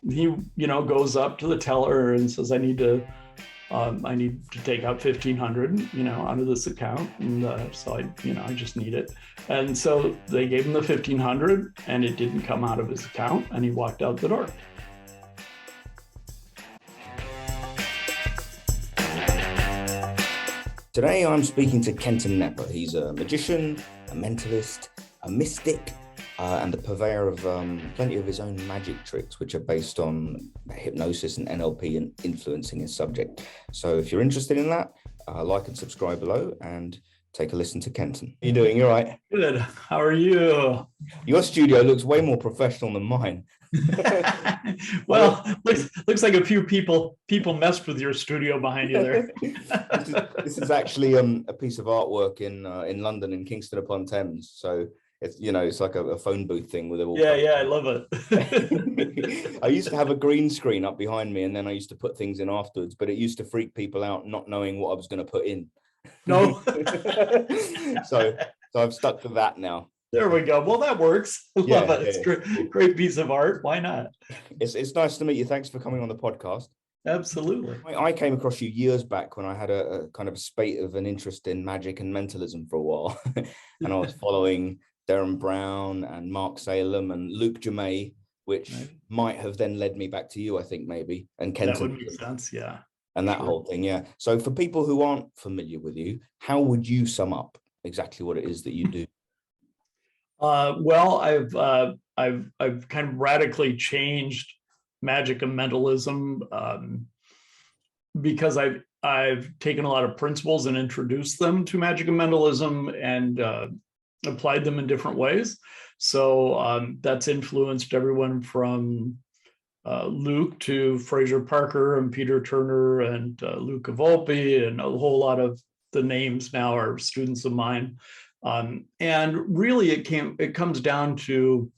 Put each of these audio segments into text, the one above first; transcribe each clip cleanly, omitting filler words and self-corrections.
he, goes up to the teller and says, I need to take out 1,500, out of this account. And so I just need it. And so they gave him the 1,500 and it didn't come out of his account and he walked out the door. Today I'm speaking to Kenton Knepper. He's a magician, a mentalist, a mystic, and the purveyor of plenty of his own magic tricks, which are based on hypnosis and NLP and influencing his subject. So if you're interested in that, like and subscribe below and take a listen to Kenton. How are you doing? You're right. Good. How are you? Your studio looks way more professional than mine. Well, looks like a few people messed with your studio behind you there. This is actually a piece of artwork in London, in Kingston upon Thames. So it's like a phone booth thing with it all. Yeah, I love it. I used to have a green screen up behind me, and then I used to put things in afterwards. But it used to freak people out not knowing what I was going to put in. No. so I've stuck to that now. There we go. Well, that works. I love it. It's great piece of art. Why not? It's nice to meet you. Thanks for coming on the podcast. Absolutely. I came across you years back when I had a kind of spate of an interest in magic and mentalism for a while. And I was following Darren Brown and Mark Salem and Luke Jamay, which might have then led me back to you, I think, maybe. And Kenton. That would make sense, yeah. And that whole thing, yeah. So for people who aren't familiar with you, how would you sum up exactly what it is that you do? Well, I've kind of radically changed magic and mentalism because I've taken a lot of principles and introduced them to magic and mentalism and applied them in different ways. So that's influenced everyone from Luke to Fraser Parker and Peter Turner and Luca Volpe, and a whole lot of the names now are students of mine. And really it comes down to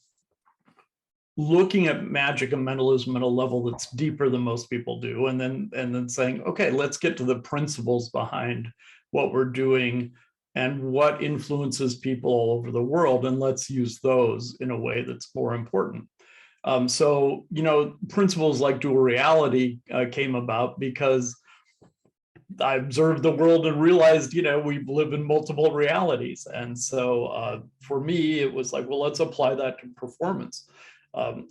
looking at magic and mentalism at a level that's deeper than most people do, and then saying, okay, let's get to the principles behind what we're doing and what influences people all over the world, and let's use those in a way that's more important. So principles like dual reality came about because I observed the world and realized, we live in multiple realities. And so for me, it was like, well, let's apply that to performance.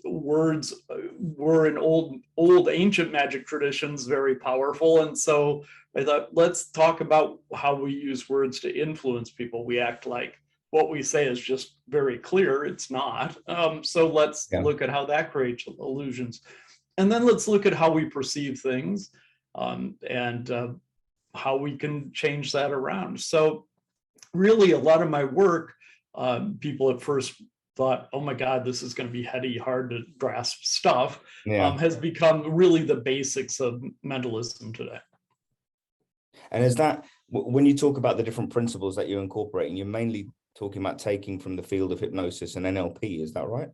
Words were in old ancient magic traditions, very powerful. And so I thought, let's talk about how we use words to influence people. We act like what we say is just very clear. It's not. So let's look at how that creates illusions. And then let's look at how we perceive things and how we can change that around. So really a lot of my work, people at first thought, oh my God, this is going to be heady, hard to grasp stuff, has become really the basics of mentalism today. And is that, when you talk about the different principles that you're incorporating, you're mainly talking about taking from the field of hypnosis and NLP, is that right?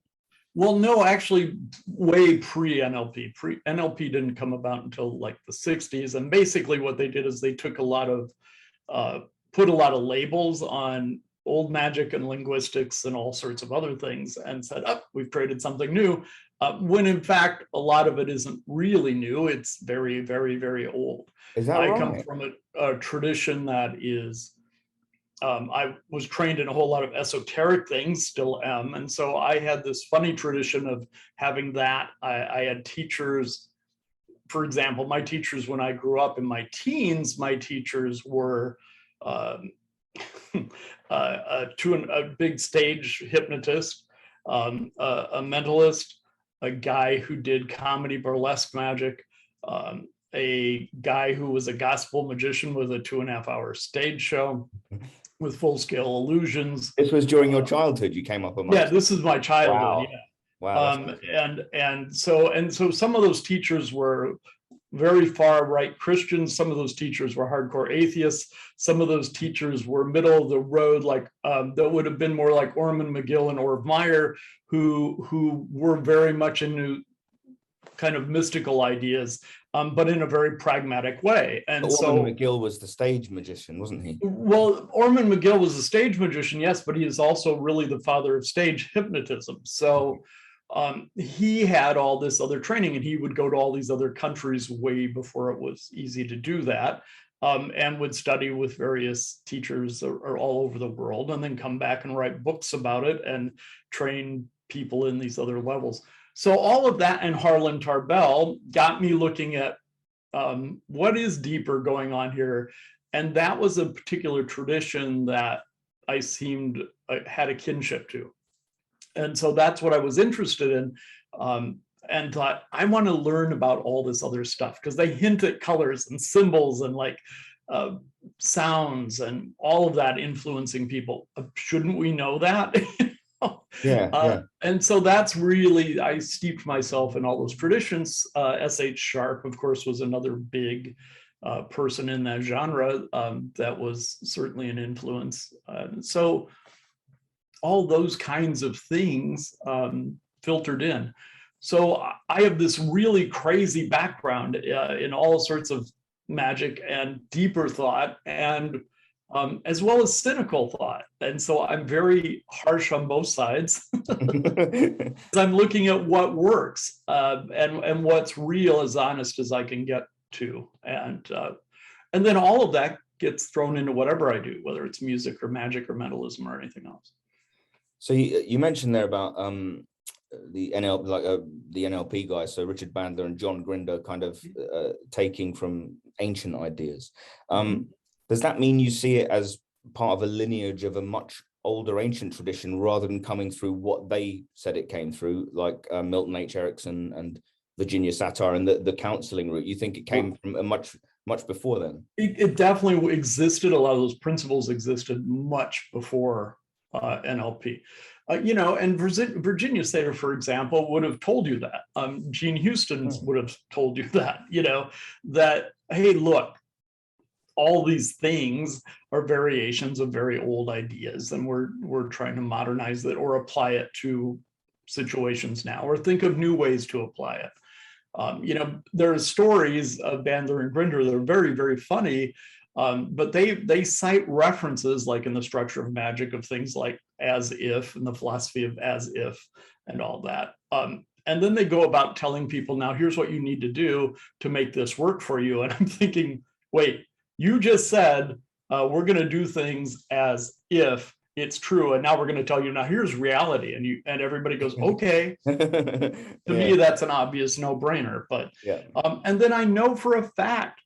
Well, no, actually way pre-NLP. NLP didn't come about until like the 60s. And basically what they did is they took put a lot of labels on old magic and linguistics and all sorts of other things and said, oh, we've created something new. When in fact, a lot of it isn't really new. It's very, very, very old. Is that right? I come from a tradition that is, I was trained in a whole lot of esoteric things, still am. And so I had this funny tradition of having that. I had teachers, for example, my teachers when I grew up in my teens, my teachers were a big stage hypnotist, a mentalist, a guy who did comedy burlesque magic, a guy who was a gospel magician with a 2.5-hour stage show with full-scale illusions. This was during your childhood you came up amongst? Yeah, this is my childhood. Wow. And so some of those teachers were very far right Christians. Some of those teachers were hardcore atheists. Some of those teachers were middle of the road, like that would have been more like Orman McGill and Orv Meyer, who were very much into kind of mystical ideas, but in a very pragmatic way. And but so Orman McGill was the stage magician, wasn't he? Well, Orman McGill was a stage magician, yes, but he is also really the father of stage hypnotism. So he had all this other training, and he would go to all these other countries way before it was easy to do that, and would study with various teachers or all over the world, and then come back and write books about it and train people in these other levels. So all of that and Harlan Tarbell got me looking at what is deeper going on here. And that was a particular tradition that I seemed had a kinship to. And so that's what I was interested in, and thought, I want to learn about all this other stuff, because they hint at colors and symbols and like sounds and all of that influencing people. Shouldn't we know that? Yeah. And so that's really, I steeped myself in all those traditions. S.H. Sharp, of course, was another big person in that genre that was certainly an influence. So all those kinds of things filtered in. So I have this really crazy background in all sorts of magic and deeper thought, and as well as cynical thought. And so I'm very harsh on both sides. I'm looking at what works and what's real, as honest as I can get to. And then all of that gets thrown into whatever I do, whether it's music or magic or mentalism or anything else. So you mentioned there about the NLP guys, so Richard Bandler and John Grinder, kind of taking from ancient ideas. Does that mean you see it as part of a lineage of a much older ancient tradition, rather than coming through what they said it came through, like Milton H. Erickson and Virginia Satir and the counseling route? You think it came from a much before then? It definitely existed. A lot of those principles existed much before NLP. And Virginia Satir, for example, would have told you that. Gene Houston would have told you that, that, hey, look, all these things are variations of very old ideas, and we're trying to modernize it or apply it to situations now, or think of new ways to apply it. There are stories of Bandler and Grinder that are very, very funny, but they cite references, like in the structure of magic, of things like as if, and the philosophy of as if and all that. And then they go about telling people, now here's what you need to do to make this work for you. And I'm thinking, wait, you just said we're going to do things as if it's true, and now we're going to tell you, now here's reality, and everybody goes, okay. To me, that's an obvious no-brainer. But and then I know for a fact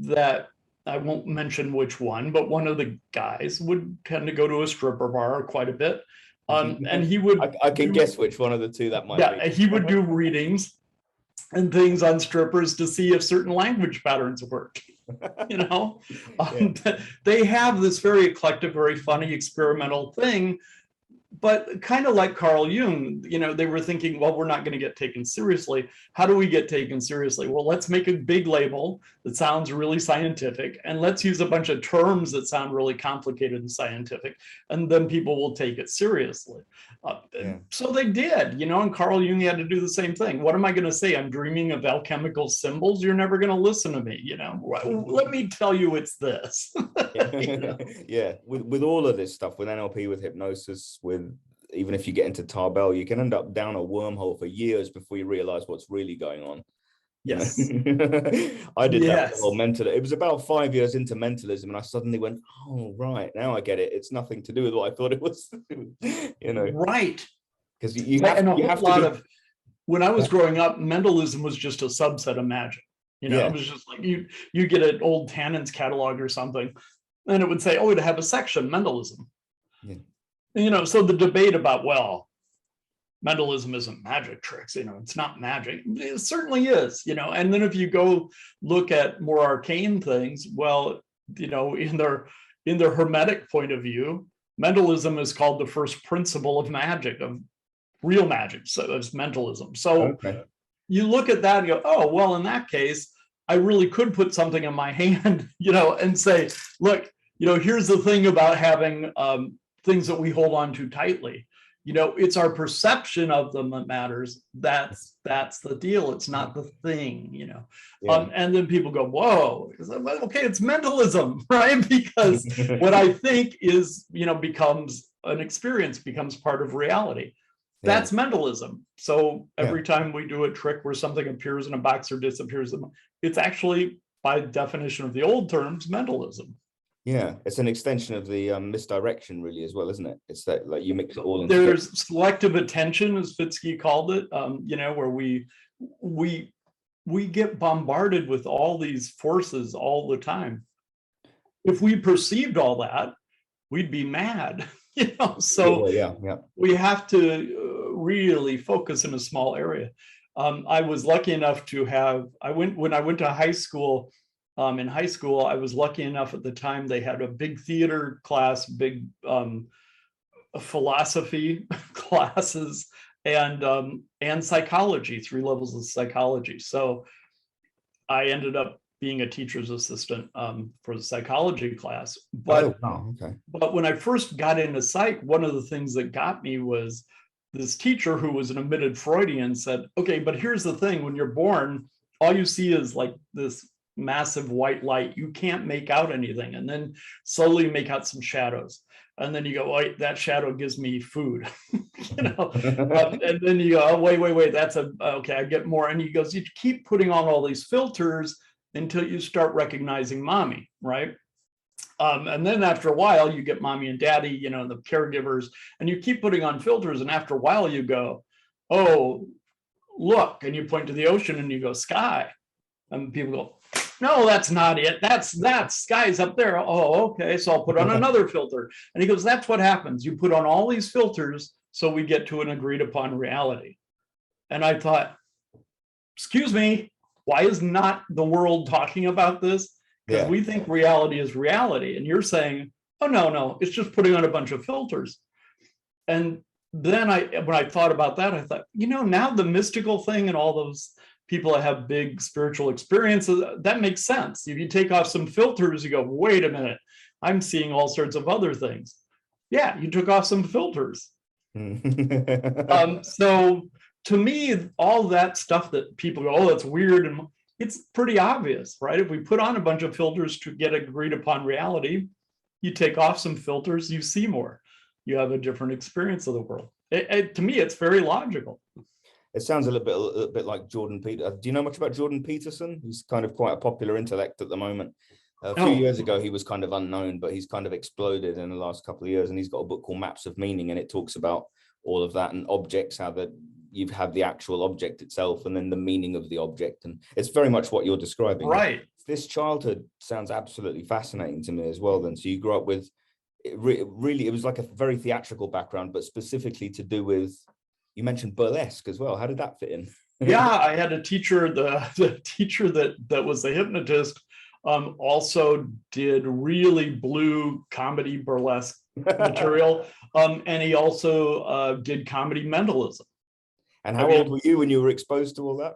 that, I won't mention which one, but one of the guys would tend to go to a stripper bar quite a bit, and he would. I can guess which one of the two that might be. Yeah, he would do readings and things on strippers to see if certain language patterns work. They have this very eclectic, very funny experimental thing, but kind of like Carl Jung, they were thinking, well, we're not going to get taken seriously. How do we get taken seriously? Well, let's make a big label that sounds really scientific, and let's use a bunch of terms that sound really complicated and scientific, and then people will take it seriously. So they did, and Carl Jung had to do the same thing. What am I going to say? I'm dreaming of alchemical symbols. You're never going to listen to me. Let me tell you it's this. With all of this stuff, with NLP, with hypnosis, even if you get into Tarbell, you can end up down a wormhole for years before you realize what's really going on. Yes. I did that whole mental. It was about 5 years into mentalism, and I suddenly went, oh, right, now I get it. It's nothing to do with what I thought it was. Right. Because you have to. When I was growing up, mentalism was just a subset of magic. It was just like you get an old Tannen's catalog or something, and it would say, oh, to have a section, mentalism. So the debate about, well, mentalism isn't magic tricks, it's not magic. It certainly is, and then if you go look at more arcane things, well, in their hermetic point of view, mentalism is called the first principle of magic, of real magic. So it's mentalism. So you look at that and go, oh, well, in that case, I really could put something in my hand, and say, look, here's the thing about having things that we hold on to tightly. It's our perception of them that matters. That's the deal. It's not the thing, and then people go, whoa, okay, it's mentalism, right? Because what I think is, becomes an experience, becomes part of reality. That's mentalism. So Yeah. every time we do a trick where something appears in a box or disappears, it's actually, by definition of the old terms, mentalism. Yeah, it's an extension of the misdirection, really, as well, isn't it? It's that, like, you mix it all in. There's selective attention, as Fitzke called it, you know, where we get bombarded with all these forces all the time. If we perceived all that, we'd be mad, you know. So we have to really focus in a small area. I was lucky enough to have, when I went to high school, in high school, I was lucky enough at the time they had a big theater class, big philosophy classes, and psychology, 3 levels of psychology. So I ended up being a teacher's assistant for the psychology class. But, but when I first got into psych, one of the things that got me was this teacher who was an admitted Freudian said, okay, but here's the thing, when you're born, all you see is like this massive white light. You can't make out anything. And then slowly make out some shadows. And then you go, wait, that shadow gives me food, you know. And then you go, oh, wait, that's okay, I get more. And he goes, you keep putting on all these filters until you start recognizing mommy, right? And then after a while, you get mommy and daddy, you know, the caregivers, and you keep putting on filters. And after a while, you go, oh, look, and you point to the ocean and you go, sky. And people go, no, that's not it. That's sky's up there. Oh, okay. So I'll put on another filter. And he goes, that's what happens. You put on all these filters so we get to an agreed upon reality. And I thought, excuse me, why is not the world talking about this? Because we think reality is reality. And you're saying, oh, no, it's just putting on a bunch of filters. And then when I thought about that, I thought, you know, now the mystical thing and all those people that have big spiritual experiences, that makes sense. If you take off some filters, you go, wait a minute, I'm seeing all sorts of other things. Yeah, you took off some filters. So to me, all that stuff that people go, oh, that's weird, and it's pretty obvious, right? If we put on a bunch of filters to get agreed upon reality, you take off some filters, you see more. You have a different experience of the world. To me, it's very logical. It sounds a little bit like Jordan Peterson. Do you know much about Jordan Peterson? He's kind of quite a popular intellect at the moment. A few years ago, he was kind of unknown, but he's kind of exploded in the last couple of years. And he's got a book called Maps of Meaning, and it talks about all of that and objects, how that you have the actual object itself and then the meaning of the object. And it's very much what you're describing. Right. This childhood sounds absolutely fascinating to me as well. Then, so you grew up with, really, it was like a very theatrical background, but specifically to do with, you mentioned burlesque as well. How did that fit in? Yeah, I had a teacher, the teacher that was the hypnotist, also did really blue comedy burlesque material. And he also did comedy mentalism. And how old were you when you were exposed to all that?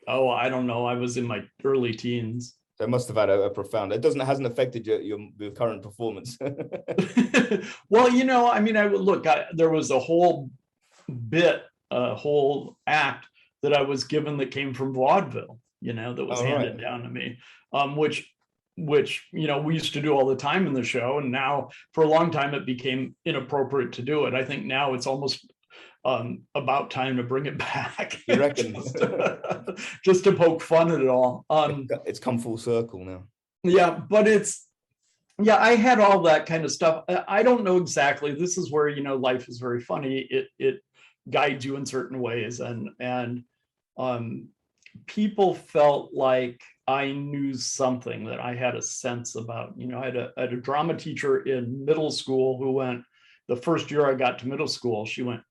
Oh, I don't know. I was in my early teens. So it must have had a profound, hasn't affected your current performance. Well, you know, I mean, there was a whole bit, a whole act that I was given that came from vaudeville, you know, that was handed down to me, which, you know, we used to do all the time in the show. And now for a long time, it became inappropriate to do it. I think now it's almost about time to bring it back. You reckon? just to poke fun at it all. It's come full circle now. Yeah, but I had all that kind of stuff. I don't know exactly. This is where, you know, life is very funny. It guides you in certain ways, and people felt like I knew something, that I had a sense about. You know, I had a drama teacher in middle school who went, the first year I got to middle school, she went,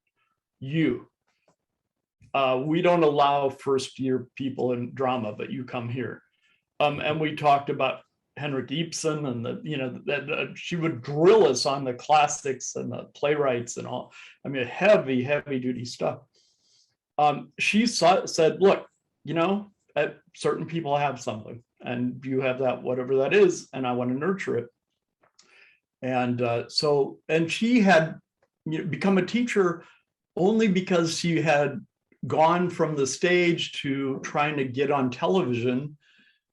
we don't allow first year people in drama, but you come here. And we talked about Henrik Ibsen and that she would drill us on the classics and the playwrights and all. I mean, heavy duty stuff. She said, look, you know, certain people have something, and you have that, whatever that is, and I want to nurture it. And and she had become a teacher only because she had gone from the stage to trying to get on television,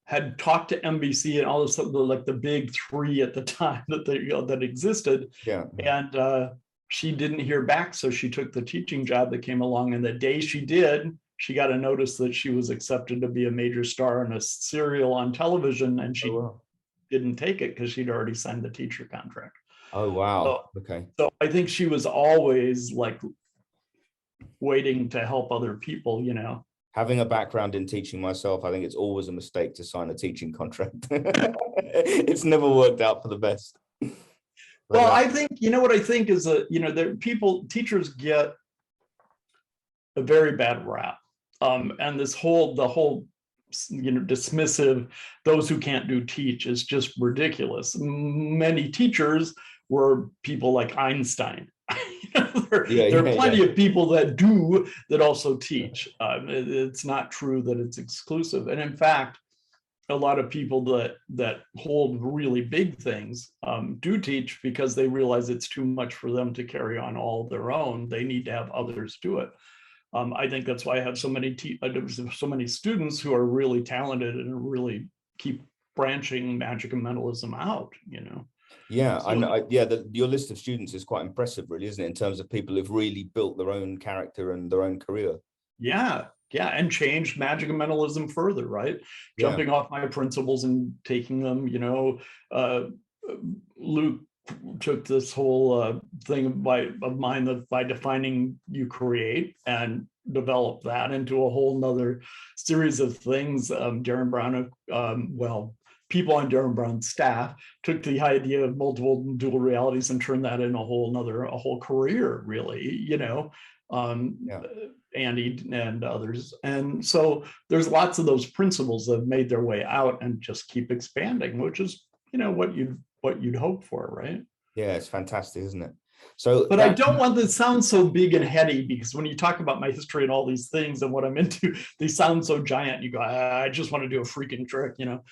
had talked to NBC and all this, like the big three at the time that existed. Yeah. And she didn't hear back, so she took the teaching job that came along, and the day she did, she got a notice that she was accepted to be a major star in a serial on television, and she Oh, wow. didn't take it because she'd already signed the teacher contract. Oh, wow. So, Okay. so I think she was always like waiting to help other people, you know. Having a background in teaching myself, I think it's always a mistake to sign a teaching contract. It's never worked out for the best. Well, I think, you know what I think is that, you know, there teachers get a very bad rap. And the whole, you know, dismissive, those who can't do teach is just ridiculous. Many teachers were people like Einstein. There are plenty of people that do that also teach. It's not true that it's exclusive. And in fact, a lot of people that hold really big things do teach because they realize it's too much for them to carry on all their own. They need to have others do it. I think that's why I have so many students who are really talented and really keep branching magic and mentalism out, you know. Yeah, so, I know. Your list of students is quite impressive, really, isn't it? In terms of people who've really built their own character and their own career. Yeah, and changed magic and mentalism further, right? Jumping off my principles and taking them, you know. Luke took this whole thing of mine by defining you create and developed that into a whole nother series of things. Darren Brown, people on Darren Brown's staff took the idea of multiple dual realities and turned that into a whole career, really, you know. Andy and others. And so there's lots of those principles that have made their way out and just keep expanding, which is, you know, what you'd hope for, right? Yeah, it's fantastic, isn't it? So, but I don't want this to sound so big and heady, because when you talk about my history and all these things and what I'm into, they sound so giant. You go, I just want to do a freaking trick, you know.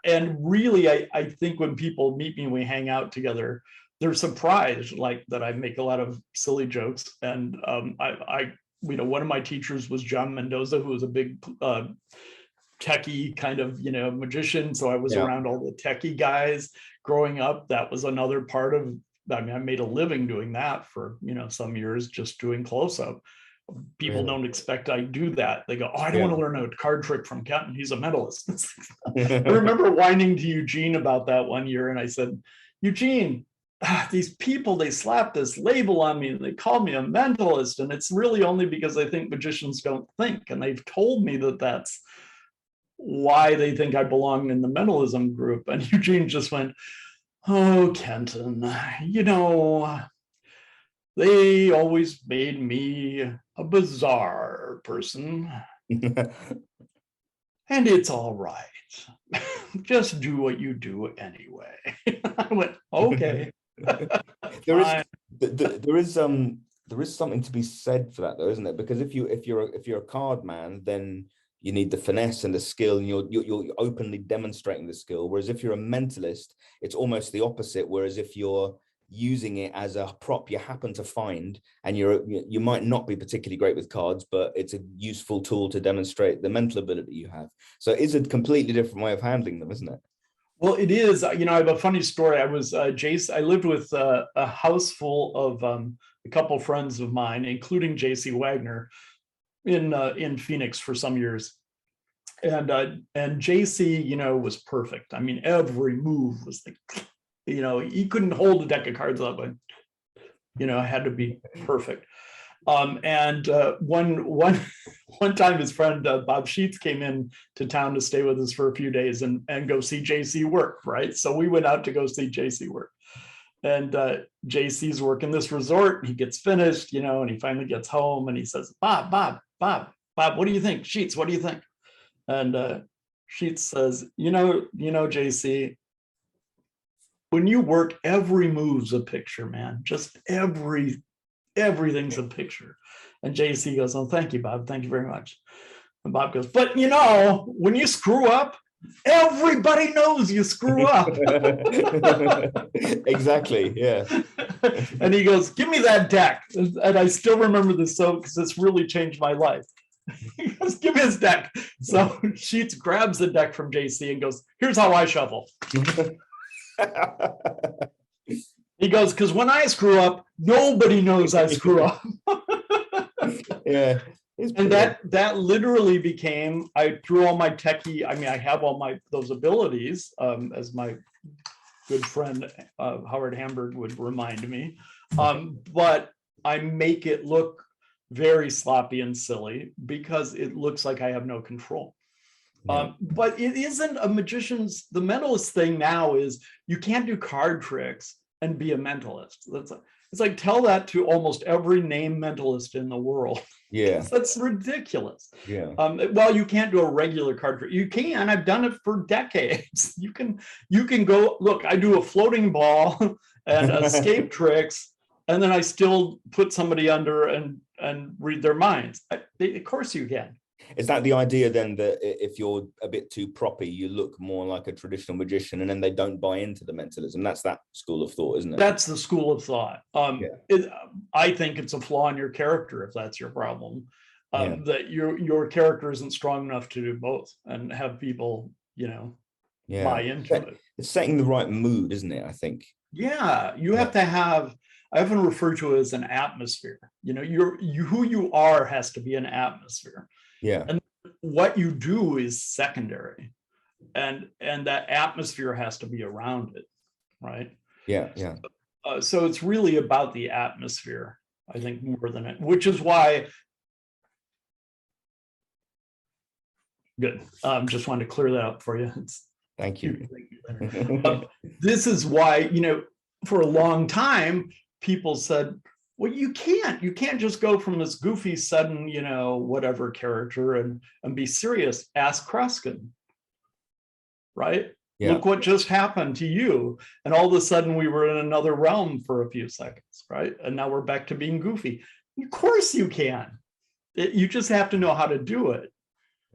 And really, I think when people meet me and we hang out together, they're surprised, like, that I make a lot of silly jokes. And I you know, one of my teachers was John Mendoza, who was a big techie kind of, you know, magician. So I was around all the techie guys growing up. That was another part of, I mean, I made a living doing that for, you know, some years, just doing close-up. People don't expect I do that. They go, oh, I don't want to learn a card trick from Kenton. He's a mentalist. I remember whining to Eugene about that one year. And I said, Eugene, these people, they slapped this label on me and they called me a mentalist. And it's really only because they think magicians don't think. And they've told me that that's why they think I belong in the mentalism group. And Eugene just went, oh, Kenton, you know, they always made me a bizarre person. And it's all right. Just do what you do anyway. I went, okay. There is something to be said for that, though, isn't it? Because if you're a card man, then you need the finesse and the skill, and you're openly demonstrating the skill. Whereas if you're a mentalist, it's almost the opposite. Whereas if you're using it as a prop you happen to find, and you might not be particularly great with cards, but it's a useful tool to demonstrate the mental ability you have. So it is a completely different way of handling them, isn't it? Well, it is. You know, I have a funny story. I was I lived with a house full of a couple friends of mine, including J.C. Wagner, in Phoenix for some years. And JC, you know, was perfect. I mean, every move was like, you know, he couldn't hold a deck of cards up, but, you know, it had to be perfect. One time his friend Bob Sheets came in to town to stay with us for a few days and go see JC work, right? So we went out to go see JC work. And JC's working this resort, and he gets finished, you know, and he finally gets home and he says, Bob, what do you think? Sheets, what do you think? And Sheets says, you know, JC, when you work, every move's a picture, man. Just everything's a picture. And JC goes, oh, thank you, Bob. Thank you very much. And Bob goes, but you know, when you screw up, everybody knows you screw up. Exactly, yeah. And he goes, give me that deck. And I still remember this so because it's really changed my life. He goes, give me his deck. So Sheets grabs the deck from JC and goes, here's how I shuffle. He goes, because when I screw up, nobody knows I screw up. Yeah. And that literally became, I threw all my techie, I mean, I have all those abilities, as my good friend Howard Hamburg would remind me, but I make it look very sloppy and silly because it looks like I have no control. Yeah. But it isn't a magician's, the mentalist thing now is you can't do card tricks and be a mentalist. It's like tell that to almost every named mentalist in the world. Yeah. That's ridiculous. Yeah. Well, you can't do a regular card trick. You can. I've done it for decades. You can go, look, I do a floating ball and escape tricks, and then I still put somebody under and read their minds. Of course you can. Is that the idea then, that if you're a bit too proppy, you look more like a traditional magician, and then they don't buy into the mentalism? That's that school of thought, isn't it? That's the school of thought. I think it's a flaw in your character if that's your problem. That your character isn't strong enough to do both and have people, buy into it. It's setting the right mood, isn't it? I think. Yeah, you have to have. I often refer to it as an atmosphere. Who you are has to be an atmosphere. Yeah. And what you do is secondary, and that atmosphere has to be around it, right? Yeah. Yeah. So it's really about the atmosphere, I think, more than it, which is why. Good. Just wanted to clear that up for you. Thank you. This is why, for a long time, people said, well, you can't just go from this goofy, sudden, whatever character and be serious. Ask Kreskin, right? Yeah. Look what just happened to you. And all of a sudden we were in another realm for a few seconds, right? And now we're back to being goofy. Of course you can. You just have to know how to do it.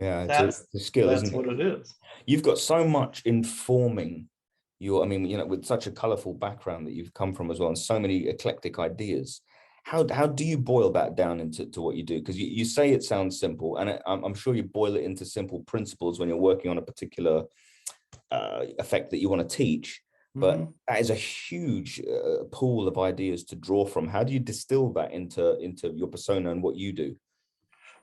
Yeah, it's a skill, isn't it? That's what it is. You've got so much informing your, with such a colorful background that you've come from as well, and so many eclectic ideas. How do you boil that down into what you do? Because you say it sounds simple, and I'm sure you boil it into simple principles when you're working on a particular effect that you want to teach. But that is a huge pool of ideas to draw from. How do you distill that into your persona and what you do?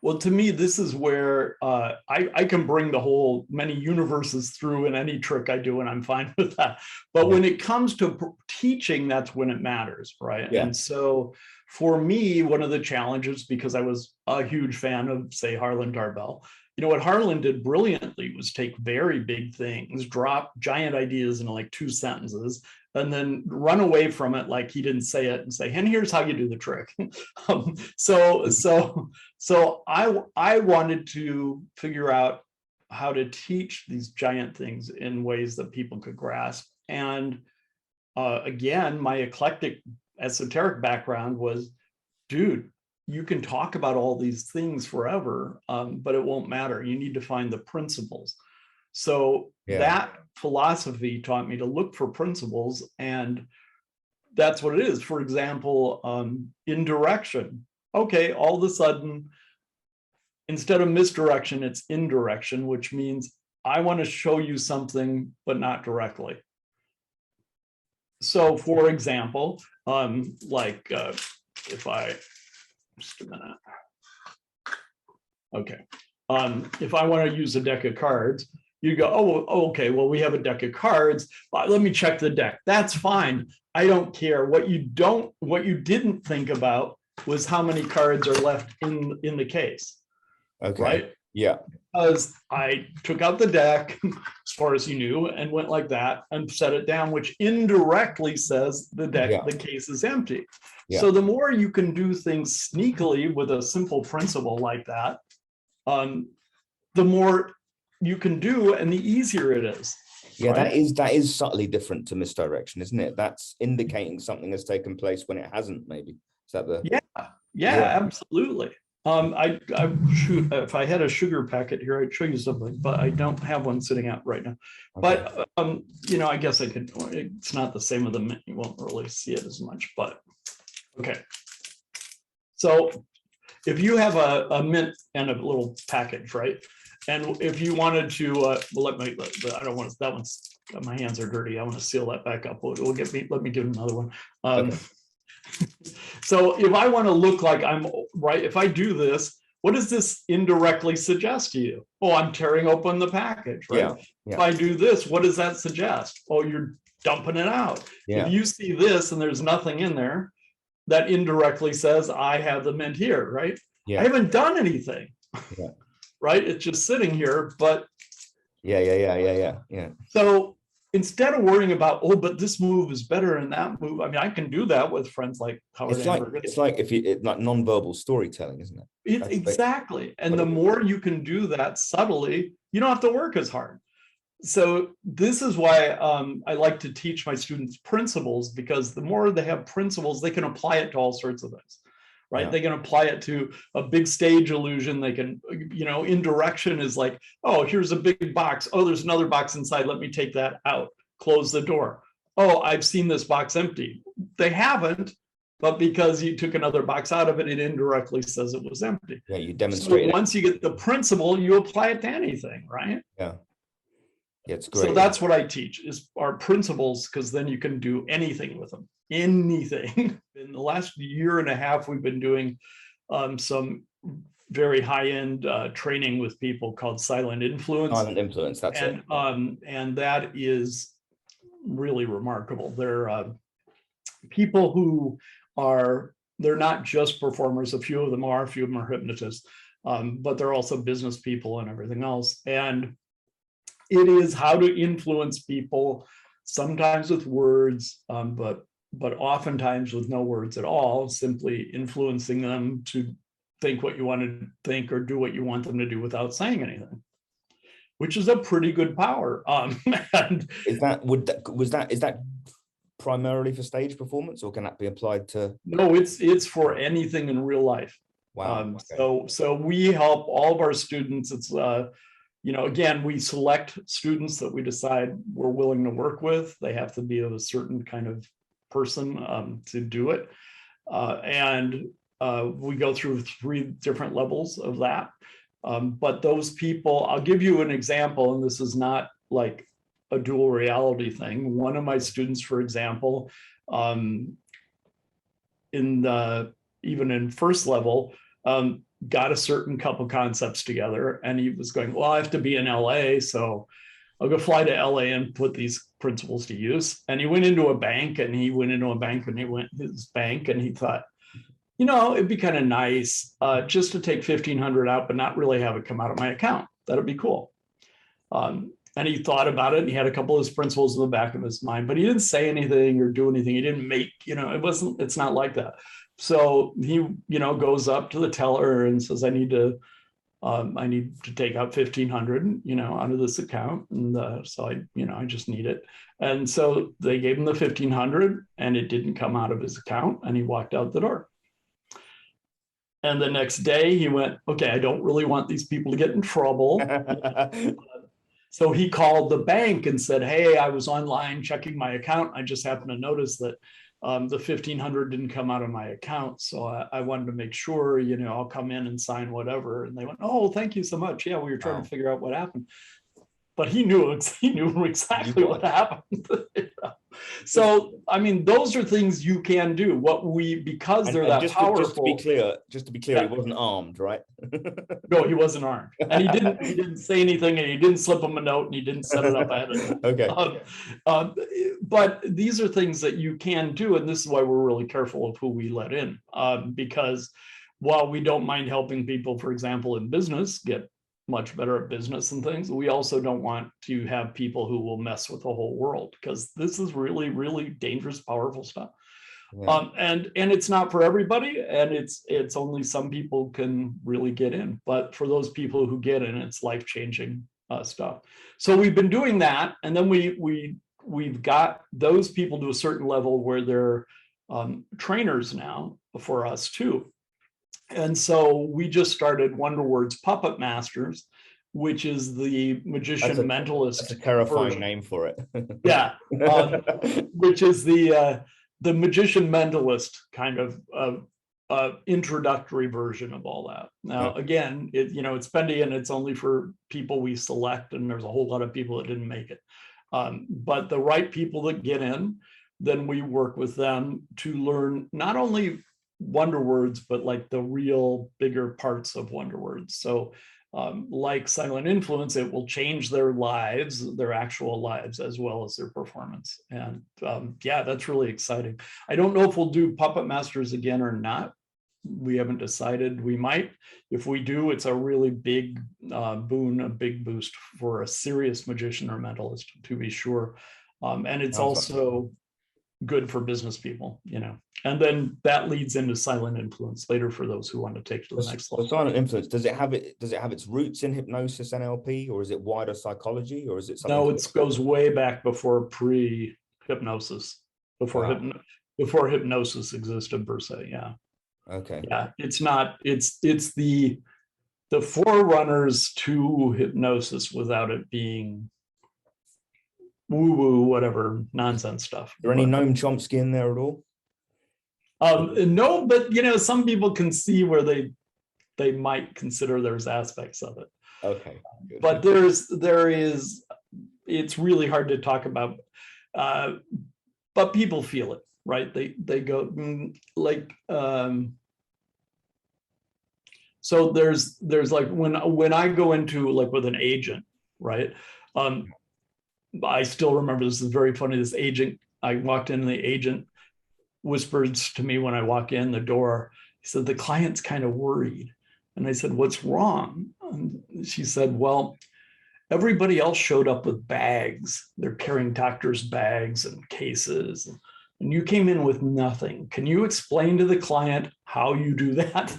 Well, to me, this is where I can bring the whole many universes through in any trick I do, and I'm fine with that. But when it comes to teaching, that's when it matters, right? Yeah. And so for me, one of the challenges, because I was a huge fan of, say, Harlan Tarbell, what Harlan did brilliantly was take very big things, drop giant ideas into like 2 sentences, and then run away from it like he didn't say it and say, and here's how you do the trick. So I wanted to figure out how to teach these giant things in ways that people could grasp. And again, my eclectic esoteric background was, dude, you can talk about all these things forever, but it won't matter. You need to find the principles. So that philosophy taught me to look for principles, and that's what it is. For example, indirection. Okay, all of a sudden, instead of misdirection, it's indirection, which means I want to show you something, but not directly. So, for example, if I, just a minute. Okay. If I want to use a deck of cards, you go, oh, okay, well, we have a deck of cards. Let me check the deck. That's fine. I don't care. What you didn't think about was how many cards are left in the case. Okay. Right? Yeah. Because I took out the deck, as far as you knew, and went like that and set it down, which indirectly says the deck, the case is empty. Yeah. So the more you can do things sneakily with a simple principle like that, the more you can do and the easier it is. Yeah, right? that is subtly different to misdirection, isn't it? That's indicating something has taken place when it hasn't, maybe. Is that the yeah. Absolutely. If I had a sugar packet here, I'd show you something, but I don't have one sitting out right now. Okay. But I guess I could. It's not the same with the mint. You won't really see it as much, but okay. So if you have a mint and a little package, right? And if you wanted to, I don't want that one's my hands are dirty. I want to seal that back up. We'll get me. Let me give another one. Okay. So if I want to look like I'm right, if I do this, what does this indirectly suggest to you? Oh, I'm tearing open the package, right? Yeah. Yeah. If I do this, what does that suggest? Oh, you're dumping it out. Yeah. If you see this and there's nothing in there, that indirectly says I have the mint here, right? Yeah. I haven't done anything, Yeah. right? It's just sitting here, but yeah. So instead of worrying about, oh, but this move is better than that move, I mean, I can do that with friends like Howard. It's like if you like nonverbal storytelling, isn't it? Exactly. And the more you can do that subtly, you don't have to work as hard. So this is why I like to teach my students principles, because the more they have principles, they can apply it to all sorts of things, right? Yeah. They can apply it to a big stage illusion. They can, indirection is like, oh, here's a big box. Oh, there's another box inside. Let me take that out. Close the door. Oh, I've seen this box empty. They haven't, but because you took another box out of it, it indirectly says it was empty. Yeah, you demonstrate. So once you get the principle, you apply it to anything, right? Yeah. Yeah, it's great. So that's what I teach is our principles, because then you can do anything with them, anything. In the last year and a half, we've been doing some very high-end training with people called silent influence. Silent influence, that's it. And that is really remarkable. They're people who they're not just performers. A few of them are hypnotists, but they're also business people and everything else. And it is how to influence people, sometimes with words, but oftentimes with no words at all, simply influencing them to think what you want to think or do what you want them to do without saying anything, which is a pretty good power. And is that primarily for stage performance, or can that be applied to? No, it's for anything in real life. Wow. Okay. So we help all of our students. It's again, we select students that we decide we're willing to work with. They have to be of a certain kind of person to do it. And we go through 3 different levels of that. But those people, I'll give you an example, and this is not like a dual reality thing. One of my students, for example, even in first level, got a certain couple concepts together, and he was going, well, I have to be in LA, so I'll go fly to LA and put these principles to use. And he went into a bank, and he went his bank, and he thought, it'd be kind of nice just to take 1,500 out, but not really have it come out of my account. That'd be cool. And he thought about it, and he had a couple of his principles in the back of his mind, but he didn't say anything or do anything. He didn't make, it's not like that. So he, goes up to the teller and says, I need to take out 1,500, out of this account. And so I just need it. And so they gave him the 1,500, and it didn't come out of his account, and he walked out the door. And the next day he went, okay, I don't really want these people to get in trouble. So he called the bank and said, hey, I was online checking my account. I just happened to notice that the 1,500 didn't come out of my account. So I wanted to make sure, I'll come in and sign whatever. And they went, oh, thank you so much. Yeah, we were trying to figure out what happened. But he knew exactly what happened. So, I mean, those are things you can do. Because they're that powerful. Just to be clear, yeah. He wasn't armed, right? No, he wasn't armed, and he didn't say anything, and he didn't slip him a note, and he didn't set it up ahead of him. Okay. But these are things that you can do, and this is why we're really careful of who we let in, because while we don't mind helping people, for example, in business, get much better at business and things, we also don't want to have people who will mess with the whole world, because this is really, really dangerous, powerful stuff. Yeah. And it's not for everybody, and it's only some people can really get in. But for those people who get in, it's life-changing stuff. So we've been doing that, and then we've got those people to a certain level where they're trainers now for us too. And so we just started Wonderword's Puppet Masters, which is the magician mentalist. That's a terrifying version. Name for it. Yeah, which is the magician mentalist kind of introductory version of all that. Now, again, it's bendy, and it's only for people we select, and there's a whole lot of people that didn't make it. But the right people that get in, then we work with them to learn not only wonder words, but like the real bigger parts of wonder words. So like silent influence, it will change their lives, their actual lives, as well as their performance. And yeah, that's really exciting. I don't know if we'll do Puppet Masters again or not. We haven't decided. We might. If we do, it's a really big boon, a big boost for a serious magician or mentalist, to be sure. And it's also good for business people, you know. And then that leads into silent influence later for those who want to take to the next level. Silent influence, does it have its roots in hypnosis, NLP, or is it wider psychology, or is it something? No, it goes way back before pre-hypnosis, before hypnosis existed per se. Yeah. Okay. Yeah, it's not, it's the forerunners to hypnosis without it being woo-woo, whatever nonsense stuff. Is there any Noam Chomsky in there at all? No, but you know, some people can see where they might consider there's aspects of it. Okay. Good. But there is, it's really hard to talk about, but people feel it, right? They go like, so there's like when I go into like with an agent, right? I still remember, this is very funny. This agent, I walked in and the agent whispers to me when I walk in the door, he said, the client's kind of worried. And I said, what's wrong? And she said, well, everybody else showed up with bags. They're carrying doctor's bags and cases. And you came in with nothing. Can you explain to the client how you do that?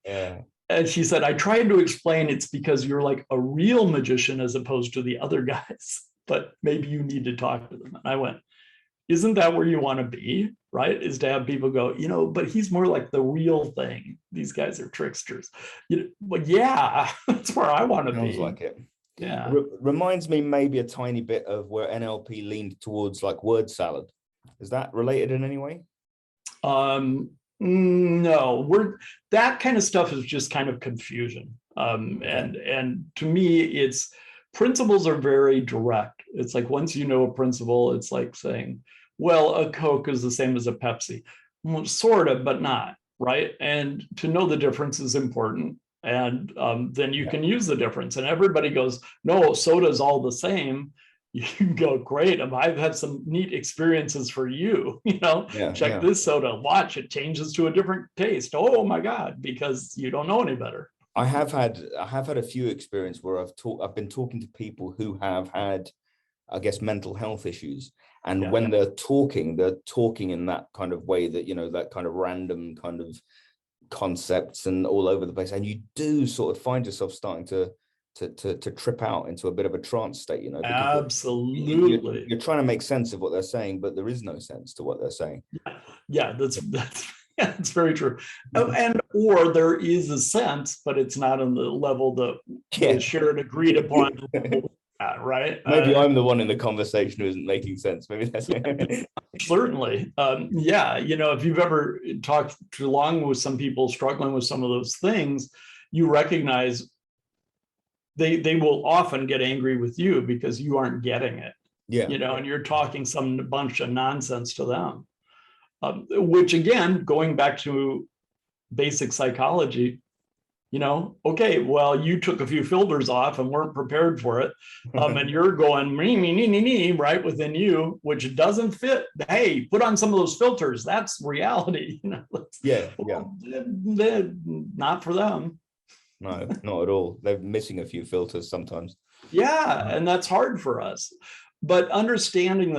Yeah. And she said, I tried to explain it's because you're like a real magician as opposed to the other guys, but maybe you need to talk to them. And I went, isn't that where you want to be, right? Is to have people go, you know, but he's more like the real thing. These guys are tricksters. You know, but yeah, that's where I want to be. Sounds like it. Yeah. Reminds me maybe a tiny bit of where NLP leaned towards like word salad. Is that related in any way? No, that kind of stuff is just kind of confusion. And to me, it's principles are very direct. It's like once you know a principle, it's like saying, well, a Coke is the same as a Pepsi. Well, sort of, but not, right? And to know the difference is important. And then you can use the difference. And everybody goes, no, soda's all the same. You can go, great. I've had some neat experiences for you. You know, check this soda, watch, it changes to a different taste. Oh my God, because you don't know any better. I have had a few experiences where I've been talking to people who have had, I guess, mental health issues. And when they're talking in that kind of way that, you know, that kind of random kind of concepts and all over the place. And you do sort of find yourself starting to trip out into a bit of a trance state, you know. Absolutely. You're trying to make sense of what they're saying, but there is no sense to what they're saying. Yeah, that's very true. And or there is a sense, but it's not on the level that is shared, agreed upon. Right? Maybe I'm the one in the conversation who isn't making sense. Maybe that's certainly. Yeah, you know, if you've ever talked too long with some people struggling with some of those things, you recognize they will often get angry with you because you aren't getting it. Yeah, you know, and you're talking some bunch of nonsense to them. Which again, going back to basic psychology, you know, okay, well, you took a few filters off and weren't prepared for it. And you're going, right within you, which doesn't fit. Hey, put on some of those filters. That's reality. You know, not for them. No, not at all. They're missing a few filters sometimes. Yeah, and that's hard for us. But understanding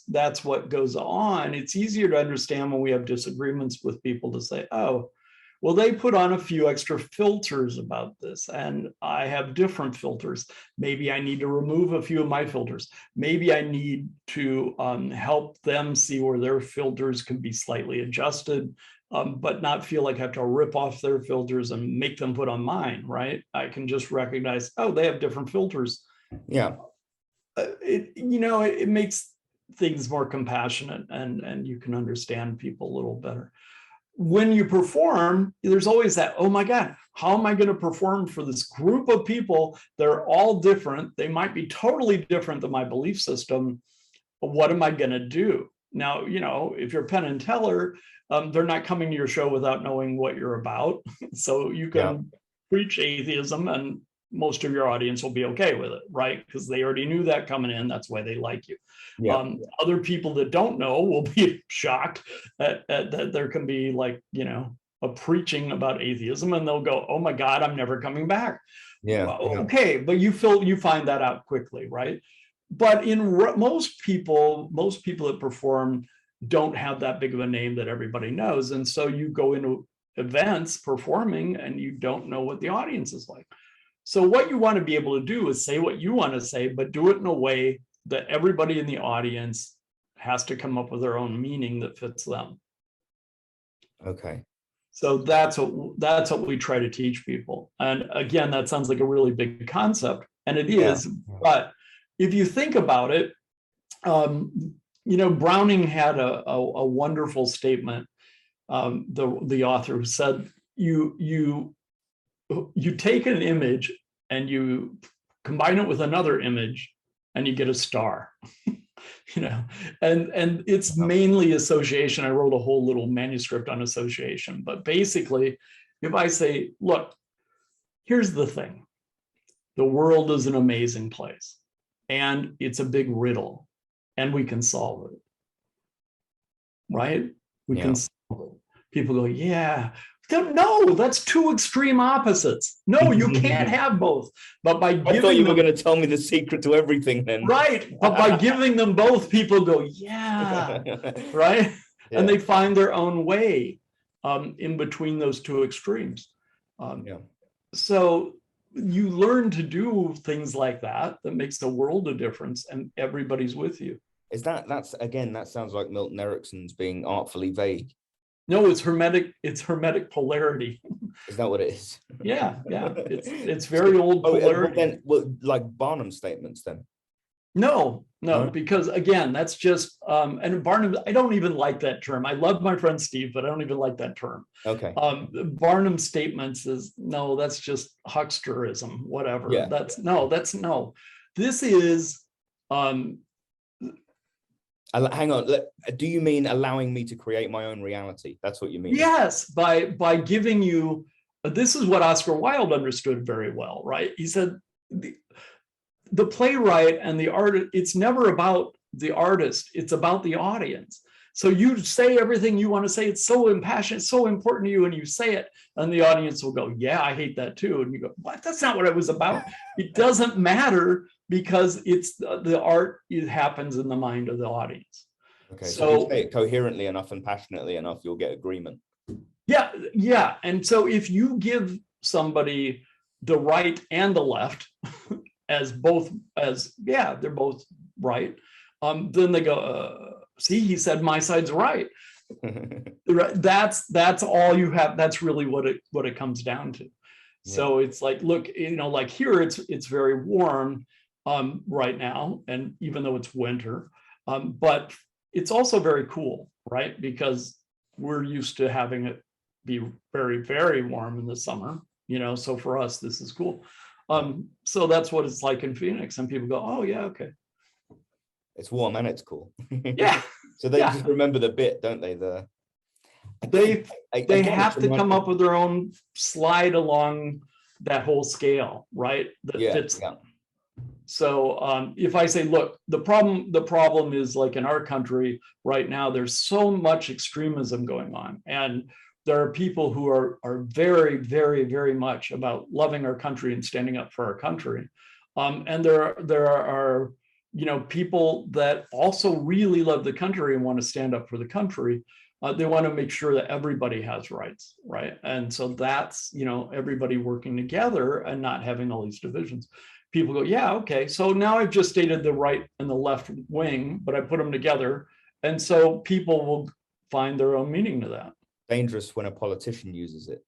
that's what goes on, it's easier to understand when we have disagreements with people to say, oh, well, they put on a few extra filters about this, and I have different filters. Maybe I need to remove a few of my filters. Maybe I need to help them see where their filters can be slightly adjusted, but not feel like I have to rip off their filters and make them put on mine, right? I can just recognize, oh, they have different filters. Yeah. It makes things more compassionate, and you can understand people a little better. when you perform, there's always that, oh my God, how am I going to perform for this group of people? They're all different. They might be totally different than my belief system. What am I going to do? Now, if you're Penn and Teller, they're not coming to your show without knowing what you're about. So you can preach atheism and most of your audience will be okay with it, right? Because they already knew that coming in. That's why they like you. Other people that don't know will be shocked that there can be like, a preaching about atheism, and they'll go, oh my God, I'm never coming back. Okay, but you find that out quickly, right? But in most people that perform don't have that big of a name that everybody knows. And so you go into events performing and you don't know what the audience is like. So what you want to be able to do is say what you want to say, but do it in a way that everybody in the audience has to come up with their own meaning that fits them. Okay. So that's what we try to teach people. And again, that sounds like a really big concept, and it is, but if you think about it, Browning had a wonderful statement, the author, who said, you take an image and you combine it with another image and you get a star. And it's mainly association. I wrote a whole little manuscript on association, but basically, if I say, look, here's the thing, the world is an amazing place and it's a big riddle and we can solve it, right? We can solve it. People go, yeah. No, that's two extreme opposites. No, you can't have both. But by giving I thought you were going to tell me the secret to everything then. Right. But by giving them both, people go, yeah, right? Yeah. And they find their own way in between those two extremes. So you learn to do things like that makes the world a difference, and everybody's with you. That sounds like Milton Erickson's being artfully vague. No, it's hermetic polarity. Is that what it is? Yeah. It's very old polarity. Like Barnum statements then? No, because again, that's just and Barnum, I don't even like that term. I love my friend Steve, but I don't even like that term. Okay. Barnum statements that's just hucksterism, whatever. Yeah. This is hang on. Do you mean allowing me to create my own reality? That's what you mean? Yes, by giving you. This is what Oscar Wilde understood very well, right? He said the playwright and the artist. It's never about the artist. It's about the audience. So you say everything you want to say. It's so impassioned, it's so important to you, and you say it, and the audience will go, "Yeah, I hate that too." And you go, "What? That's not what it was about." It doesn't matter, because it's the art. It happens in the mind of the audience. Okay, so if you say it coherently enough and passionately enough, you'll get agreement. Yeah. And so if you give somebody the right and the left they're both right, then they go, see, he said my side's right. That's all you have. That's really what it comes down to. So it's like, look, like here it's very warm right now, and even though it's winter, but it's also very cool, right? Because we're used to having it be very, very warm in the summer, so for us this is cool. So that's what it's like in Phoenix, and people go, oh yeah, okay, it's warm and it's cool. Yeah. So they just remember the bit, don't they? They have to come up with their own slide along that whole scale, right? That fits them. So if I say, look, the problem is, like in our country right now, there's so much extremism going on, and there are people who are very, very, very much about loving our country and standing up for our country, and there are people that also really love the country and want to stand up for the country. They want to make sure that everybody has rights, right? And so that's everybody working together and not having all these divisions. People go, yeah, okay, so now I've just stated the right and the left wing, but I put them together, and so people will find their own meaning to that. Dangerous when a politician uses it.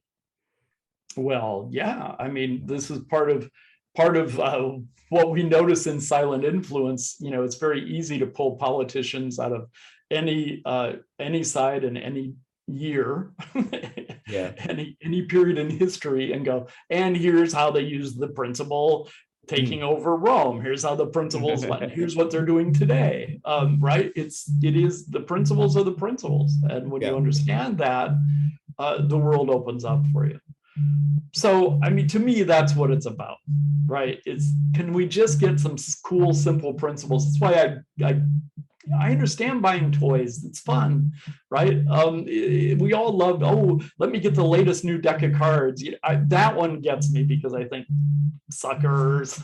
Well, yeah, I mean, this is part of what we notice in silent influence. It's very easy to pull politicians out of any side and any year, Yeah. any period in history, and go, and here's how they use the principle taking over Rome. Here's how the principles went. Here's what they're doing today. Right? It is the principles of the principles, and when you understand that, the world opens up for you. So, I mean, to me, that's what it's about, right? It's, can we just get some cool, simple principles? That's why I understand buying toys. It's fun, right? We all love, oh, let me get the latest new deck of cards. That one gets me because I think suckers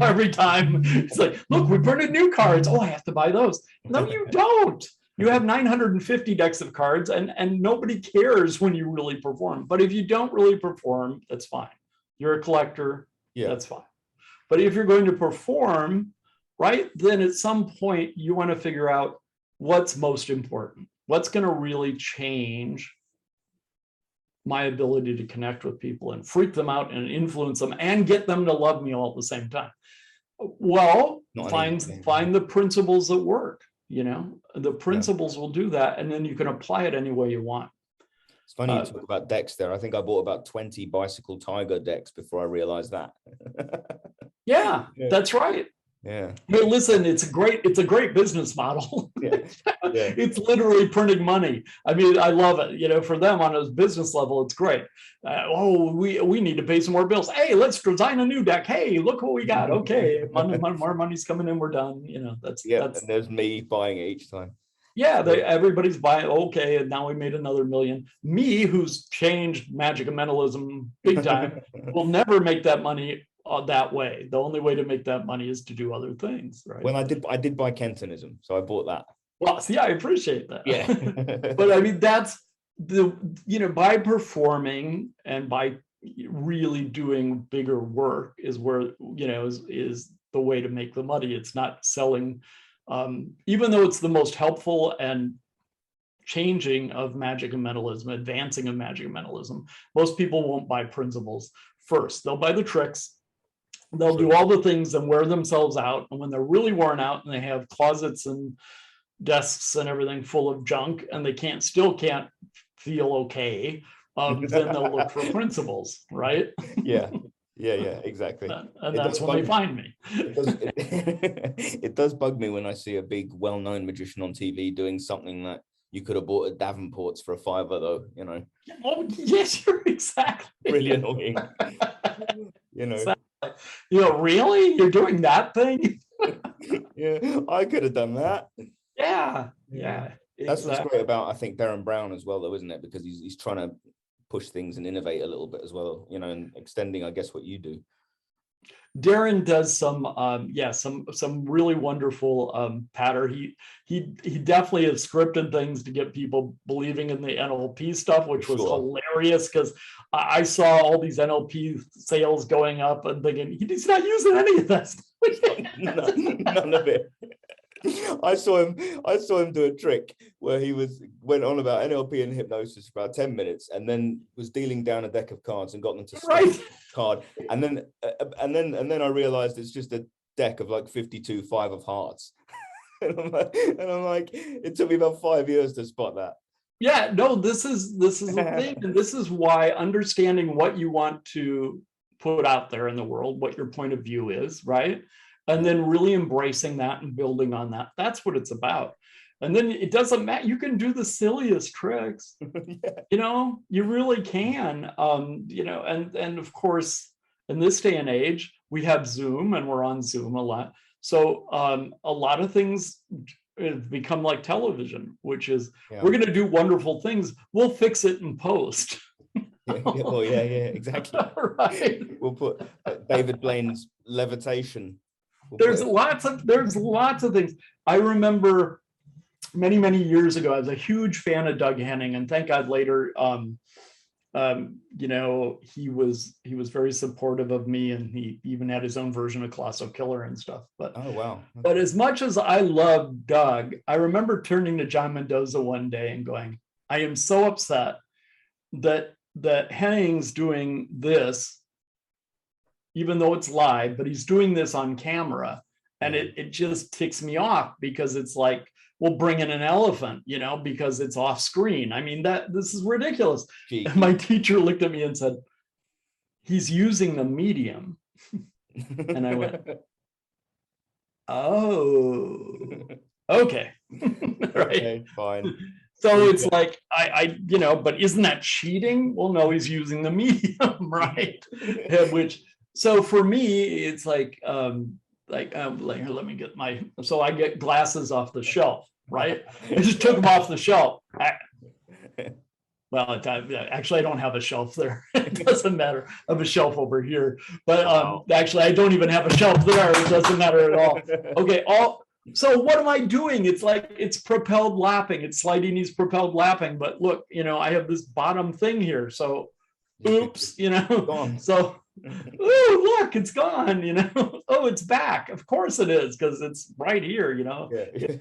every time. It's like, look, we printed new cards. Oh, I have to buy those. No, you don't. You have 950 decks of cards, and nobody cares when you really perform. But if you don't really perform, that's fine. You're a collector, that's fine. But if you're going to perform, right, then at some point you want to figure out what's most important. What's going to really change my ability to connect with people and freak them out and influence them and get them to love me all at the same time? Well, find the principles that work. You know, the principles will do that, and then you can apply it any way you want. It's funny you talk about decks there. I think I bought about 20 Bicycle Tiger decks before I realized that. Yeah, that's right. Yeah. Hey, listen, it's a great business model. It's literally printing money. I mean, I love it. You know, for them on a business level, it's great. We need to pay some more bills. Hey, let's design a new deck. Hey, look what we got. Okay, more money's coming in. We're done. You know, that's and there's me buying it each time. Yeah, everybody's buying. Okay, and now we made another million. Me, who's changed magic and mentalism big time, will never make that money that way. The only way to make that money is to do other things, right? Well, I did buy Kentonism, so I bought that. Well, see, I appreciate that. Yeah. But I mean, that's by performing and by really doing bigger work is where, is the way to make the money. It's not selling, even though it's the most helpful and changing of magic and mentalism, advancing of magic and mentalism, most people won't buy principles first. They'll buy the tricks. They'll do all the things and wear themselves out. And when they're really worn out and they have closets and desks and everything full of junk and they still can't feel okay, then they'll look for principles, right? Yeah, exactly. And that's when they find me. It does bug me when I see a big well-known magician on TV doing something that you could have bought at Davenport's for $5, though, you know. Oh, yes, you're exactly. Really annoying. You know. Exactly. Really? You're doing that thing? Yeah, I could have done that. Yeah. That's what's great about, I think, Darren Brown as well, though, isn't it? Because he's trying to push things and innovate a little bit as well, and extending, I guess, what you do. Darren does some really wonderful pattern. He definitely has scripted things to get people believing in the NLP stuff, which was hilarious because I saw all these NLP sales going up and thinking he's not using any of this. None of it. I saw him do a trick where he went on about NLP and hypnosis for about 10 minutes and then was dealing down a deck of cards and got them to stop the card. And then I realized it's just a deck of like 52 5 of hearts. and I'm like, it took me about 5 years to spot that. Yeah, no, this is the thing. And this is why understanding what you want to put out there in the world, what your point of view is, right? And then really embracing that and building on that. That's what it's about. And then it doesn't matter. You can do the silliest tricks. You really can. And of course, in this day and age, we have Zoom and we're on Zoom a lot. So a lot of things become like television, which is we're going to do wonderful things. We'll fix it in post. Exactly. Right. We'll put David Blaine's levitation. There's lots of things. I remember many years ago, I was a huge fan of Doug Henning, and thank God later, he was very supportive of me, and he even had his own version of Colossal Killer and stuff. But oh wow! But as much as I loved Doug, I remember turning to John Mendoza one day and going, "I am so upset that Henning's doing this." Even though it's live, but he's doing this on camera, and it just ticks me off because it's like we'll bring in an elephant, you know, because it's off screen. I mean, this is ridiculous. Gee. And my teacher looked at me and said, he's using the medium. And I went, oh, okay. Right. Okay, fine. So it's like, you know, but isn't that cheating? Well, no, he's using the medium, right? Which, so for me, it's like, here, let me get so I get glasses off the shelf, right? I just took them off the shelf. Well, actually, I don't have a shelf there. It doesn't matter. I have a shelf over here, but actually, I don't even have a shelf there. It doesn't matter at all. Okay, so what am I doing? It's like it's propelled lapping. It's sliding these propelled lapping. But look, you know, I have this bottom thing here. So, oops, you know. So, oh, look, it's gone. You know. Oh, it's back. Of course it is, because it's right here. You know. Yeah.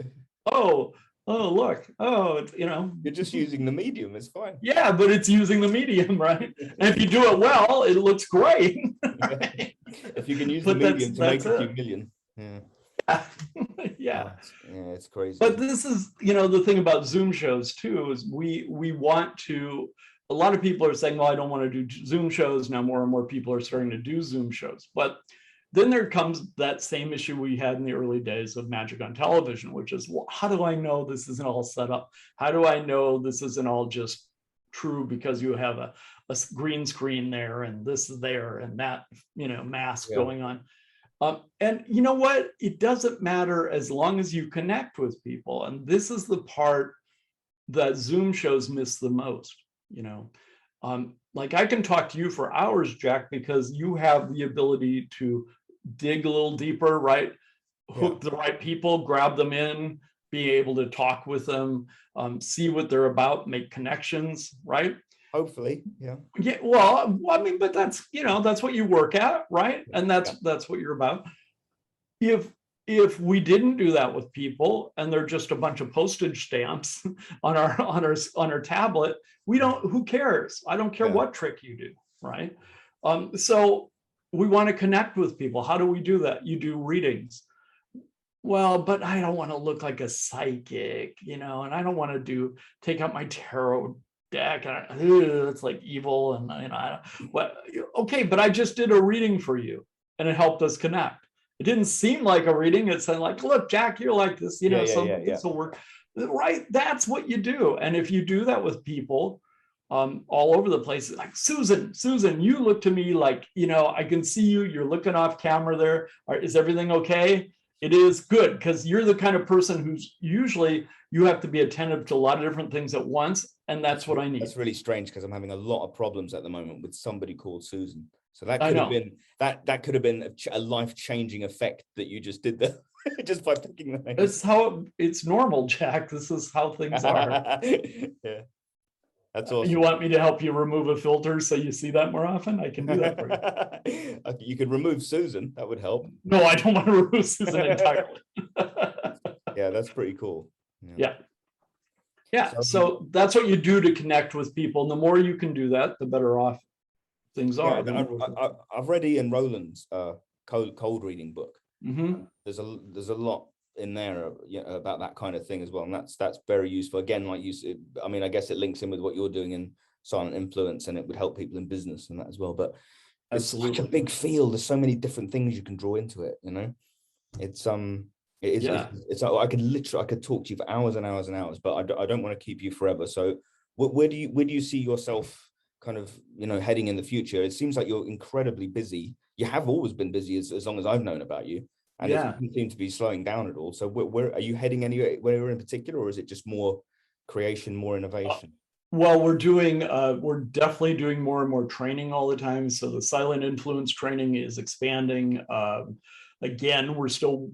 Oh, look. Oh, it's, you know. You're just using the medium. It's fine. Yeah, but it's using the medium, right? And if you do it well, it looks great. Right? If you can use the medium to make a few million. Yeah. Yeah. Yeah, it's crazy. But this is, you know, the thing about Zoom shows too, is we want to, a lot of people are saying, well, I don't want to do Zoom shows. Now more and more people are starting to do Zoom shows. But then there comes that same issue we had in the early days of magic on television, which is, well, how do I know this isn't all set up? How do I know this isn't all just true because you have a green screen there and this is there and that, you know, mask going on? And you know what? It doesn't matter as long as you connect with people. And this is the part that Zoom shows miss the most, you know. Like I can talk to you for hours, Jack, because you have the ability to dig a little deeper, right? Hook the right people, grab them in, be able to talk with them, see what they're about, make connections, right? Hopefully, yeah. Yeah, well, I mean, but that's, you know, that's what you work at, right? And that's what you're about. If we didn't do that with people and they're just a bunch of postage stamps on our tablet, who cares? I don't care what trick you do, right? So we want to connect with people. How do we do that? You do readings. Well, but I don't want to look like a psychic, you know, and I don't want to take out my tarot deck and it's like evil and you know, okay, but I just did a reading for you and it helped us connect. It didn't seem like a reading. It said like, look, Jack, you're like this, you know, so we're right. That's what you do. And if you do that with people all over the place, like Susan, you look to me like, you know, I can see you're looking off camera there. Is everything okay? It is good, because you're the kind of person who's usually you have to be attentive to a lot of different things at once. And that's what I need. That's really strange, because I'm having a lot of problems at the moment with somebody called Susan. So that could have been that could have been a life-changing effect that you just did there, just by picking the name. That's how it's normal, Jack. This is how things are. Yeah, that's awesome. You want me to help you remove a filter so you see that more often? I can do that for you. You could remove Susan. That would help. No, I don't want to remove Susan entirely. Yeah, that's pretty cool. Yeah. So that's what you do to connect with people. And the more you can do that, the better off things are. I've read Ian Rowland's cold reading book. Mm-hmm. There's a lot in there about that kind of thing as well, and that's very useful. Again, like you said, I mean, I guess it links in with what you're doing in silent influence, and it would help people in business and that as well. But it's such a big field. There's so many different things you can draw into it. You know, it's I could talk to you for hours and hours and hours, but I don't want to keep you forever. So where do you see yourself kind of, you know, heading in the future? It seems like you're incredibly busy. You have always been busy as long as I've known about you, and it doesn't seem to be slowing down at all. So where are you heading anywhere in particular, or is it just more creation, more innovation? Well, we're definitely doing more and more training all the time. So the silent influence training is expanding. Again, we're still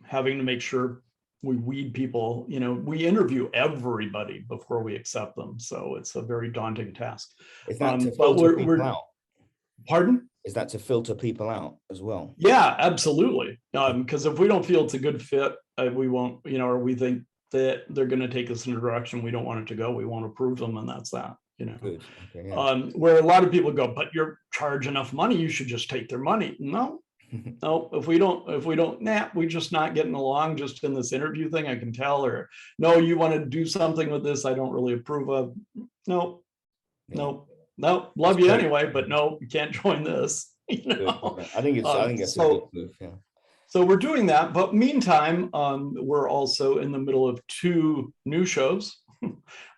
having to make sure we weed people. You know, we interview everybody before we accept them. So it's a very daunting task. Is that to filter people out? Pardon? Is that to filter people out as well? Yeah, absolutely. Because if we don't feel it's a good fit, we won't, you know, or we think that they're going to take us in a direction we don't want it to go, we won't approve them, and that's that, you know. Good. Okay, yeah. Where a lot of people go, but you're charge enough money, you should just take their money. No, No, if we don't, nah, we're just not getting along just in this interview thing, I can tell, or no, you want to do something with this I don't really approve of. No, Yeah. no, no, love you anyway, but no, you can't join this. You know? I think it's a good move. Yeah. So we're doing that, but meantime, we're also in the middle of 2 new shows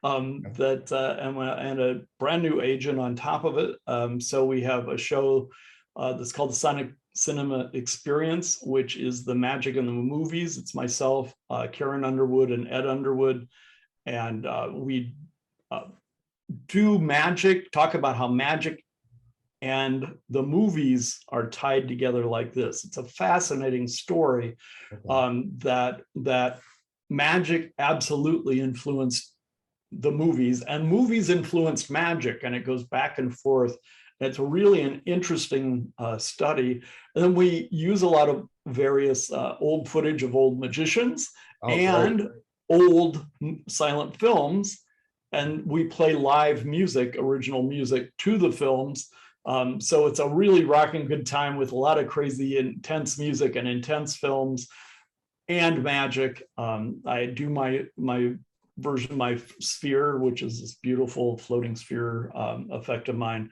that and a brand new agent on top of it. So we have a show that's called the Sonic Cinema Experience, which is the magic in the movies. It's myself, Karen Underwood, and Ed Underwood, and we do magic, talk about how magic and the movies are tied together like this. It's a fascinating story. That magic absolutely influenced the movies, and movies influenced magic, and it goes back and forth. It's really an interesting study. And then we use a lot of various old footage of old magicians and old silent films, and we play live music, original music to the films. So it's a really rocking good time with a lot of crazy, intense music and intense films and magic. I do my version, my sphere, which is this beautiful floating sphere effect of mine.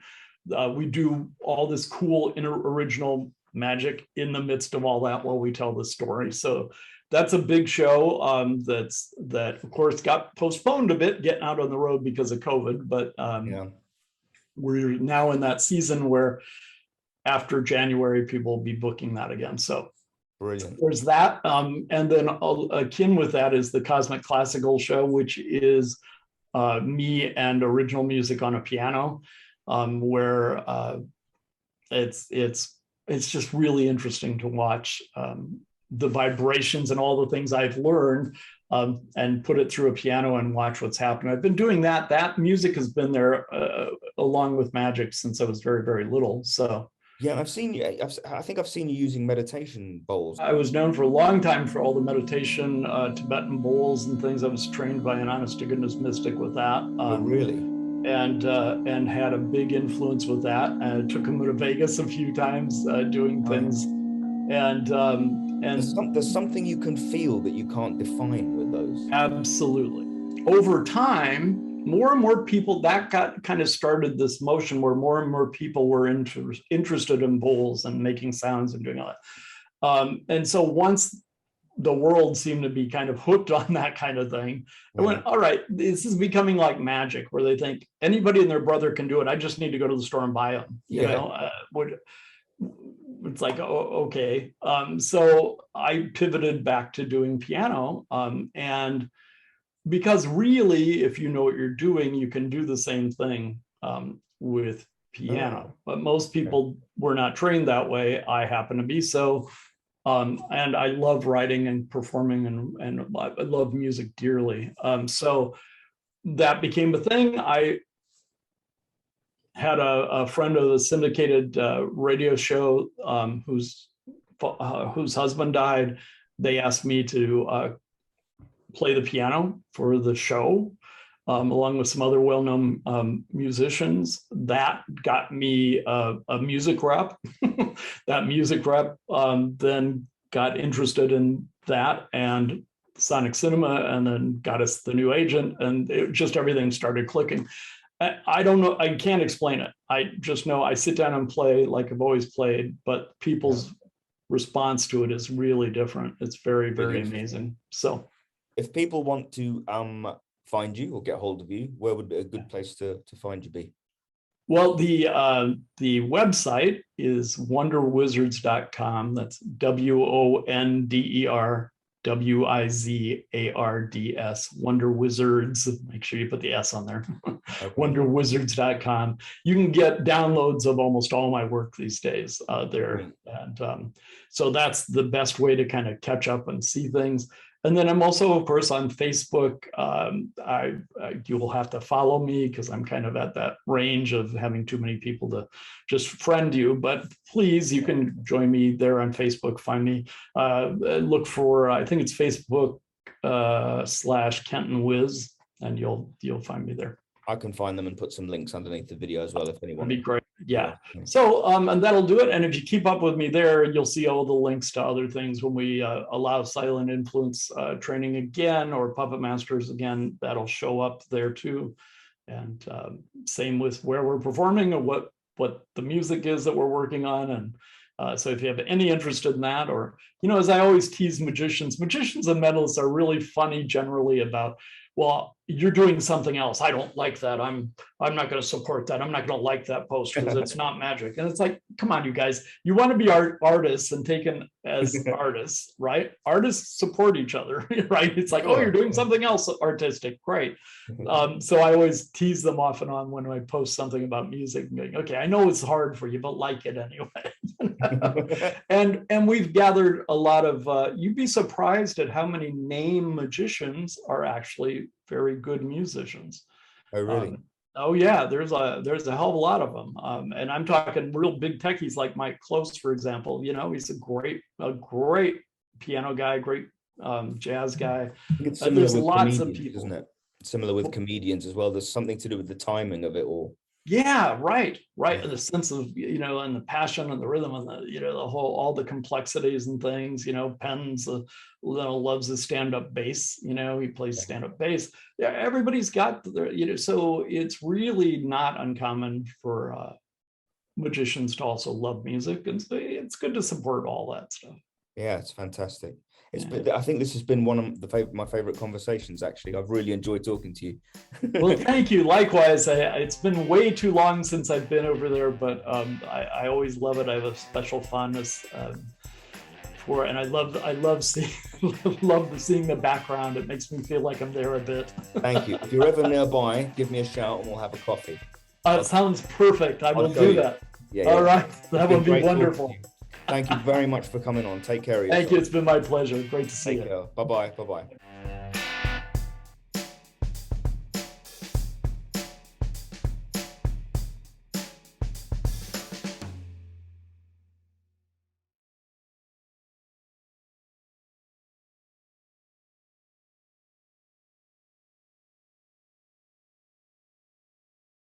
We do all this cool original magic in the midst of all that while we tell the story. So that's a big show that of course got postponed a bit, getting out on the road because of COVID, but we're now in that season where after January, people will be booking that again. So brilliant. There's that. And then akin with that is the Cosmic Classical Show, which is me and original music on a piano, where it's just really interesting to watch the vibrations and all the things I've learned and put it through a piano and watch what's happening. I've been doing that. That music has been there along with magic since I was very, very little. So yeah, I've seen you. I think I've seen you using meditation bowls. I was known for a long time for all the meditation, Tibetan bowls and things. I was trained by an honest to goodness mystic with that. Oh, really? And had a big influence with that. And I took him to Vegas a few times doing things. And there's something you can feel that you can't define with those. Absolutely. Over time, more and more people, that got kind of started this motion where more and more people were interested in bowls and making sounds and doing all that. And so once the world seemed to be kind of hooked on that kind of thing, I went, all right, this is becoming like magic, where they think anybody and their brother can do it. I just need to go to the store and buy them. You know, it's like, oh, okay. So I pivoted back to doing piano, and because really, if you know what you're doing, you can do the same thing with piano. But most people were not trained that way. I happen to be so. And I love writing and performing, and I love music dearly. So that became a thing. I had a friend of the syndicated radio show whose husband died. They asked me to play the piano for the show, along with some other well-known musicians. That got me a music rep. That music rep then got interested in that and Sonic Cinema, and then got us the new agent, and everything started clicking. I don't know, I can't explain it. I just know I sit down and play like I've always played, but people's response to it is really different. It's very, very amazing. So if people want to find you or get hold of you, where would be a good place to find you be? Well, the website is wonderwizards.com. That's WONDERWIZARDS, Wonder Wizards. Make sure you put the S on there. Wonderwizards.com. You can get downloads of almost all my work these days there. And so that's the best way to kind of catch up and see things. And then I'm also, of course, on Facebook. You will have to follow me because I'm kind of at that range of having too many people to just friend you. But please, you can join me there on Facebook. Find me. Look for, I think it's Facebook /Kenton Wiz, and you'll find me there. I can find them and put some links underneath the video as well if anyone. That'd be great. Yeah. So, and that'll do it. And if you keep up with me there, you'll see all the links to other things when we allow silent influence training again, or puppet masters again, that'll show up there too. And same with where we're performing, or what the music is that we're working on. And so if you have any interest in that, or, as I always tease magicians and mentalists are really funny generally about, well, you're doing something else. I don't like that. I'm not going to support that. I'm not going to like that post because it's not magic. And it's like, come on, you guys, you want to be artists and taken as artists, right? Artists support each other, right? It's like, oh, you're doing something else artistic. Great. So I always tease them off and on when I post something about music, and going, okay, I know it's hard for you, but like it anyway. And we've gathered a lot of, you'd be surprised at how many name magicians are actually very good musicians. Oh, really? Oh yeah, there's a hell of a lot of them. And I'm talking real big techies like Mike Close, for example. He's a great piano guy, great jazz guy. There's lots of people, isn't it? Similar with comedians as well. There's something to do with the timing of it all. Yeah, right. And the sense of, and the passion and the rhythm and the, all the complexities and things, Penn's, loves his stand-up bass, he plays stand-up bass. Yeah, everybody's got their, so it's really not uncommon for magicians to also love music. And so it's good to support all that stuff. Yeah, it's fantastic. I think this has been one of my favorite conversations, actually. I've really enjoyed talking to you. Well, thank you. Likewise. It's been way too long since I've been over there, but I always love it. I have a special fondness for it, and I love seeing seeing the background. It makes me feel like I'm there a bit. Thank you. If you're ever nearby, give me a shout and we'll have a coffee. It sounds perfect. I will do that. Yeah. All right. That would be wonderful. Thank you very much for coming on. Take care of yourself. Thank you. It's been my pleasure. Great to see you. Take care. Bye-bye. Bye-bye.